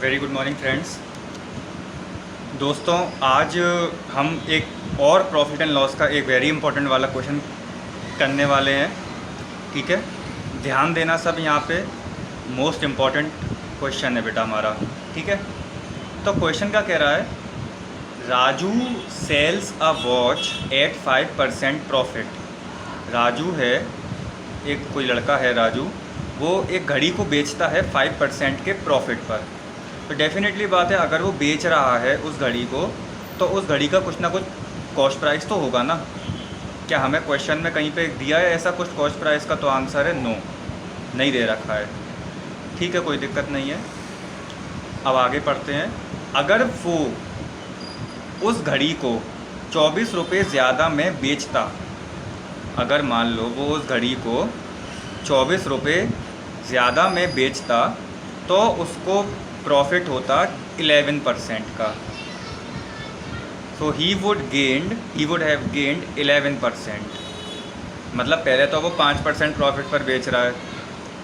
Very good morning friends. दोस्तों, आज हम एक और प्रॉफिट एंड लॉस का एक वेरी इंपॉर्टेंट वाला क्वेश्चन करने वाले हैं। ठीक है, ध्यान देना सब। यहाँ पे मोस्ट इम्पॉर्टेंट क्वेश्चन है बेटा हमारा। ठीक है, तो क्वेश्चन क्या कह रहा है? Raju sells a watch at 5% profit. Raju है, एक कोई लड़का है राजू, वो एक घड़ी को बेचता है 5% के प्रॉफिट पर। तो डेफिनेटली बात है, अगर वो बेच रहा है उस घड़ी को, तो उस घड़ी का कुछ ना कुछ कॉस्ट प्राइस तो होगा ना। क्या हमें क्वेश्चन में कहीं पे दिया है ऐसा कुछ कॉस्ट प्राइस का? तो आंसर है नो, नहीं दे रखा है। ठीक है, कोई दिक्कत नहीं है। अब आगे पढ़ते हैं। अगर वो उस घड़ी को 24 रुपये ज़्यादा में बेचता, अगर मान लो वो उस घड़ी को 24 रुपये ज़्यादा में बेचता, तो उसको प्रॉफिट होता 11% का। सो ही वुड हैव गेंड 11%। मतलब पहले तो वो 5% प्रॉफिट पर बेच रहा है,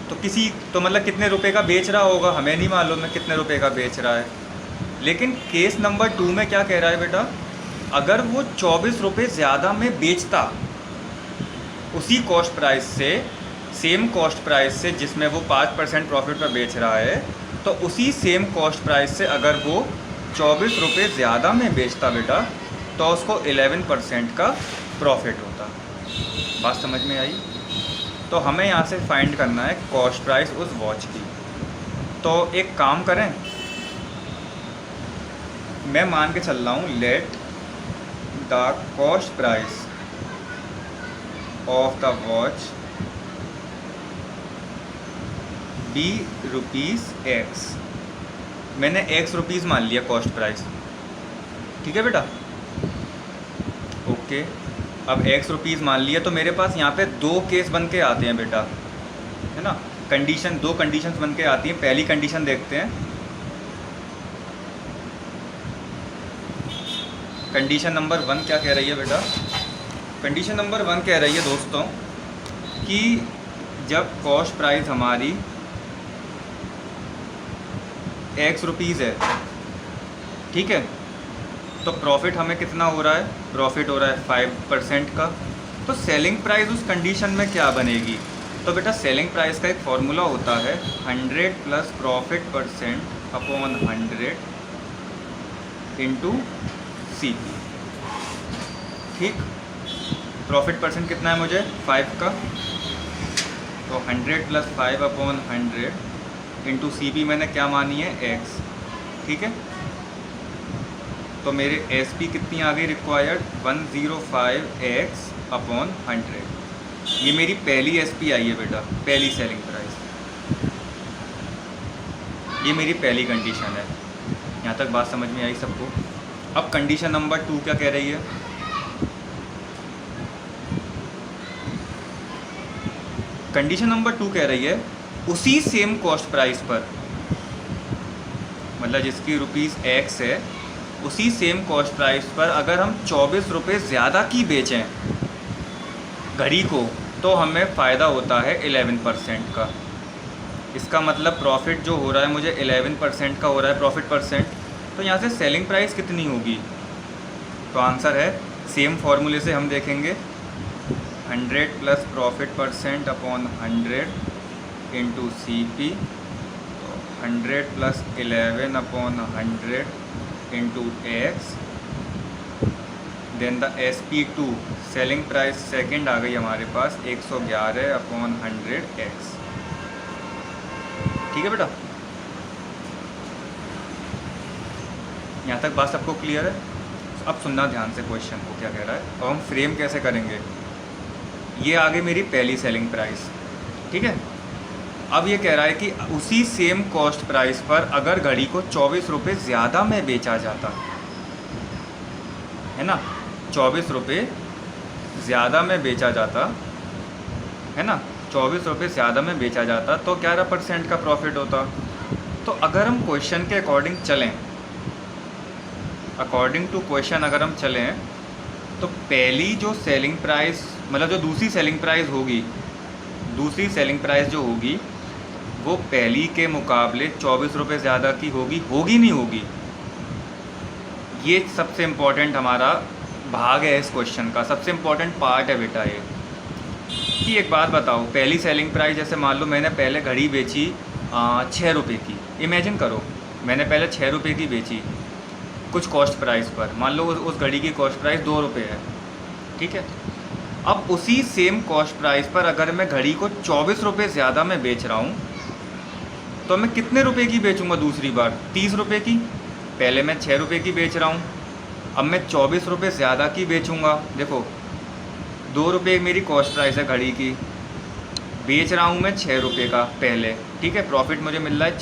तो मतलब कितने रुपए का बेच रहा होगा हमें नहीं मालूम है कितने रुपए का बेच रहा है। लेकिन केस नंबर 2 में क्या कह रहा है बेटा? अगर वो 24 रुपये ज़्यादा में बेचता उसी कॉस्ट प्राइस से, सेम कॉस्ट प्राइस से जिसमें वो 5% प्रॉफिट पर बेच रहा है, तो उसी सेम कॉस्ट प्राइस से अगर वो 24 रुपये ज़्यादा में बेचता बेटा, तो उसको 11% का प्रॉफिट होता। बात समझ में आई? तो हमें यहाँ से फाइंड करना है कॉस्ट प्राइस उस वॉच की। तो एक काम करें, मैं मान के चल रहा हूँ, let the cost price of the watch be ₹X। मैंने ₹X मान लिया कॉस्ट प्राइस। ठीक है बेटा, ओके। अब ₹X मान लिया, तो मेरे पास यहाँ पे 2 केस बन के आते हैं बेटा, है ना। कंडीशन, 2 कंडीशंस बन के आती हैं। पहली कंडीशन देखते हैं। कंडीशन नंबर 1 क्या कह रही है बेटा? कंडीशन नंबर 1 कह रही है दोस्तों कि जब कॉस्ट प्राइस हमारी X है, ठीक है, तो प्रॉफिट हमें कितना हो रहा है? प्रॉफिट हो रहा है 5% का। तो सेलिंग प्राइस उस कंडीशन में क्या बनेगी? तो बेटा सेलिंग प्राइस का एक फॉर्मूला होता है 100 plus profit % upon 100 into CP। ठीक, प्रॉफिट % कितना है मुझे? 5 का, तो 100 प्लस 5 अपॉन 100 इंटू CP मैंने क्या मानी है? X। ठीक है, तो मेरे SP कितनी आ गई रिक्वायर्ड? 105X upon 100। ये मेरी पहली SP आई है बेटा, पहली सेलिंग प्राइस। ये मेरी पहली कंडीशन है। यहाँ तक बात समझ में आई सबको? अब कंडीशन नंबर 2 क्या कह रही है? कंडीशन नंबर 2 कह रही है उसी सेम कॉस्ट प्राइस पर, मतलब जिसकी ₹X है, उसी सेम कॉस्ट प्राइस पर अगर हम 24 रुपये ज़्यादा की बेचें घड़ी को, तो हमें फ़ायदा होता है 11% का। इसका मतलब प्रॉफिट जो हो रहा है मुझे 11% का हो रहा है प्रॉफिट %। तो यहाँ से सेलिंग प्राइस कितनी होगी? तो आंसर है, सेम फार्मूले से हम देखेंगे, 100 plus profit % upon 100 into CP, 100 plus 11 upon 100 into X, then the SP2 selling price second आ गई हमारे पास 111 अपॉन 100X। ठीक है बेटा, यहाँ तक बात सबको क्लियर है? अब सुनना ध्यान से क्वेश्चन को, क्या कह रहा है। अब हम फ्रेम कैसे करेंगे? ये आ गई मेरी पहली सेलिंग प्राइस, ठीक है। अब ये कह रहा है कि उसी सेम कॉस्ट प्राइस पर अगर घड़ी को 24 रुपये ज़्यादा में बेचा जाता, है ना, 24 रुपये ज़्यादा में बेचा जाता, है ना, 24 रुपये ज़्यादा में बेचा जाता, तो 11% का प्रॉफिट होता। तो अगर हम क्वेश्चन के अकॉर्डिंग चलें, अकॉर्डिंग टू क्वेश्चन अगर हम चलें, तो पहली जो सेलिंग प्राइस, मतलब जो दूसरी सेलिंग प्राइस होगी, दूसरी सेलिंग प्राइस जो होगी वो पहली के मुकाबले 24 रुपये ज़्यादा की होगी, होगी नहीं होगी? ये सबसे इम्पोर्टेंट हमारा भाग है इस क्वेश्चन का, सबसे इम्पोर्टेंट पार्ट है बेटा ये। कि एक बात बताओ, पहली सेलिंग प्राइस जैसे मान लो मैंने पहले घड़ी बेची 6 रुपये की, इमेजिन करो मैंने पहले 6 रुपये की बेची कुछ कॉस्ट प्राइस पर, मान लो उस घड़ी की कॉस्ट प्राइस 2 रुपये है, ठीक है। अब उसी सेम कॉस्ट प्राइस पर अगर मैं घड़ी को 24 रुपये ज़्यादा में बेच रहा हूँ तो मैं कितने रुपए की बेचूंगा दूसरी बार? 30 रुपये की। पहले मैं 6 रुपये की बेच रहा हूँ, अब मैं 24 रुपये ज़्यादा की बेचूंगा। देखो 2 रुपये मेरी कॉस्ट प्राइस है घड़ी की, बेच रहा हूँ मैं 6 रुपये का पहले, ठीक है। प्रॉफिट मुझे मिल रहा है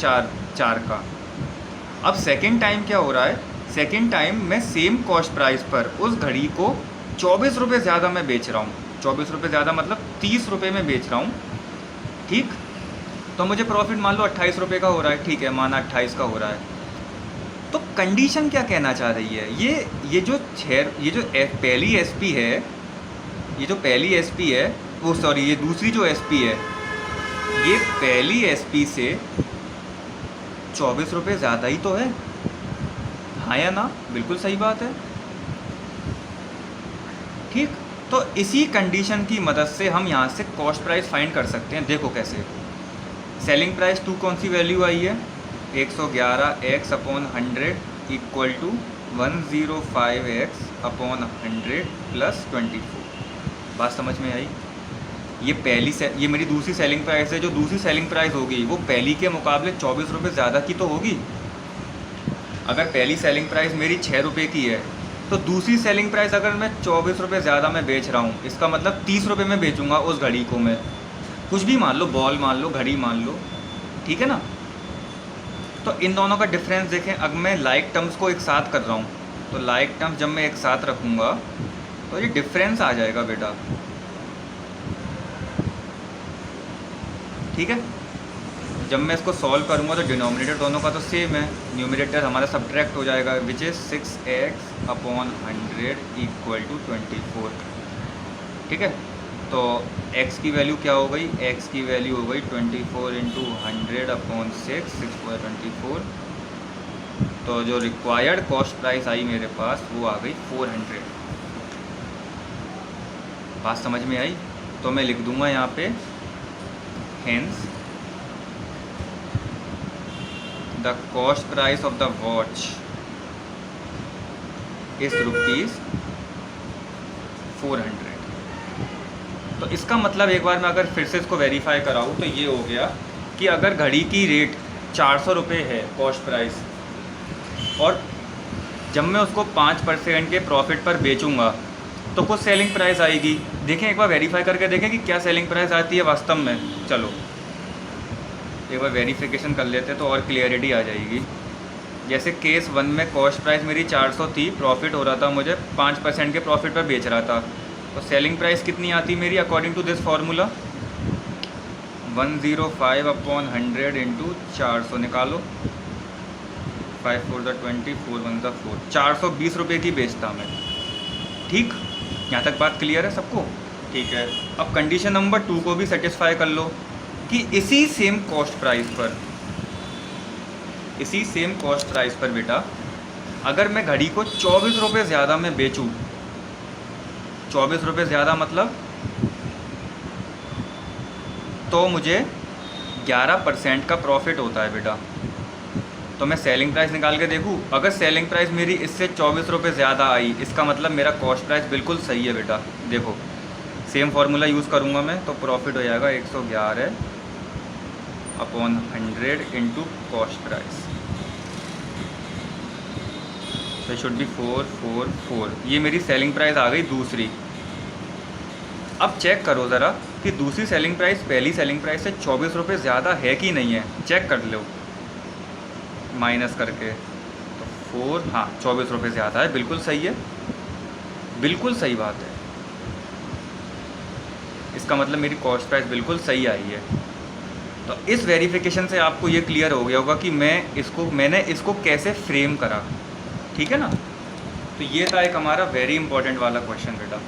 चार का। अब सेकेंड टाइम क्या हो रहा है, सेकेंड टाइम मैं सेम कॉस्ट प्राइस पर उस घड़ी को 24 रुपये ज़्यादा मैं बेच रहा हूँ। 24 रुपये ज़्यादा मतलब 30 रुपये में बेच रहा हूँ, ठीक। तो मुझे प्रॉफिट मान लो 28 रुपये का हो रहा है, ठीक है, माना 28 का हो रहा है। तो कंडीशन क्या कहना चाह रही है, ये जो पहली एसपी है, ये जो पहली एसपी है वो सॉरी ये दूसरी जो एसपी है, ये पहली एसपी से 24 रुपये ज़्यादा ही तो है, हाँ या ना? बिल्कुल सही बात है, ठीक। तो इसी कंडीशन की मदद से हम यहाँ से कॉस्ट प्राइस फाइंड कर सकते हैं। देखो कैसे, सेलिंग प्राइस 2 कौन सी वैल्यू आई है, 111x upon 100 equal to 105x upon 100 plus 24। बात समझ में आई? ये मेरी दूसरी सेलिंग प्राइस है, जो दूसरी सेलिंग प्राइस होगी वो पहली के मुकाबले 24 रुपये ज़्यादा की तो होगी। अगर पहली सेलिंग प्राइस मेरी 6 रुपये की है तो दूसरी सेलिंग प्राइस अगर मैं 24 रुपये ज़्यादा में बेच रहा हूँ, इसका मतलब 30 रुपये में बेचूंगा उस घड़ी को मैं, कुछ भी मान लो, बॉल मान लो, घड़ी मान लो, ठीक है ना। तो इन दोनों का डिफरेंस देखें। अब मैं लाइक टर्म्स को एक साथ कर रहा हूँ, तो लाइक टर्म्स जब मैं एक साथ रखूँगा तो ये डिफरेंस आ जाएगा बेटा, ठीक है। जब मैं इसको सॉल्व करूँगा तो डिनोमिनेटर दोनों का तो सेम है, न्यूमरेटर हमारा सब्ट्रैक्ट हो जाएगा, which is 6x upon 100 equal to 24, ठीक है। तो x की वैल्यू क्या हो गई, x की वैल्यू हो गई 24 इंटू 100 अपॉन 6, 6 4 24। तो जो रिक्वायर्ड कॉस्ट प्राइस आई मेरे पास वो आ गई 400। बात समझ में आई? तो मैं लिख दूंगा यहाँ पे, hence the cost price of the watch is rupees 400। तो इसका मतलब एक बार मैं अगर फिर से इसको वेरीफाई कराऊँ तो ये हो गया कि अगर घड़ी की रेट 400 रुपये है कॉस्ट प्राइस, और जब मैं उसको 5% के प्रॉफिट पर बेचूंगा तो कुछ सेलिंग प्राइस आएगी। देखें एक बार वेरीफाई करके देखें कि क्या सेलिंग प्राइस आती है वास्तव में। चलो एक बार वेरिफिकेशन कर लेते हैं तो और क्लियरिटी आ जाएगी। जैसे केस 1 में कॉस्ट प्राइस मेरी 400 थी, प्रॉफिट हो रहा था मुझे 5% के प्रॉफिट पर बेच रहा था, तो सेलिंग प्राइस कितनी आती मेरी अकॉर्डिंग टू दिस फार्मूला, 105 अपॉन 100 इंटू 400 निकालो, 5 4 20, 4 1 4, 420 रुपये की बेचता मैं, ठीक। यहाँ तक बात क्लियर है सबको? ठीक है। अब कंडीशन नंबर 2 को भी सेटिस्फाई कर लो कि इसी सेम कॉस्ट प्राइस पर बेटा अगर मैं घड़ी को 24 रुपये ज़्यादा में बेचूँ, 24 रुपये ज़्यादा मतलब तो मुझे 11% का प्रॉफिट होता है बेटा। तो मैं सेलिंग प्राइस निकाल के देखूँ, अगर सेलिंग प्राइस मेरी इससे 24 रुपये ज़्यादा आई, इसका मतलब मेरा कॉस्ट प्राइस बिल्कुल सही है बेटा। देखो सेम फार्मूला यूज़ करूँगा मैं, तो प्रॉफिट हो जाएगा 111 अपॉन 100 इंटू कॉस्ट प्राइस, तो शुड बी 444। ये मेरी सेलिंग प्राइस आ गई दूसरी। अब चेक करो ज़रा कि दूसरी सेलिंग प्राइस पहली सेलिंग प्राइस से 24 रुपये ज़्यादा है कि नहीं है, चेक कर लो माइनस करके। तो 4, हाँ 24 रुपये ज़्यादा है, बिल्कुल सही है, बिल्कुल सही बात है। इसका मतलब मेरी कॉस्ट प्राइस बिल्कुल सही आई है। तो इस वेरिफिकेशन से आपको ये क्लियर हो गया होगा कि मैंने इसको कैसे फ्रेम करा, ठीक है ना। तो ये था एक हमारा वेरी इंपॉर्टेंट वाला क्वेश्चन बेटा।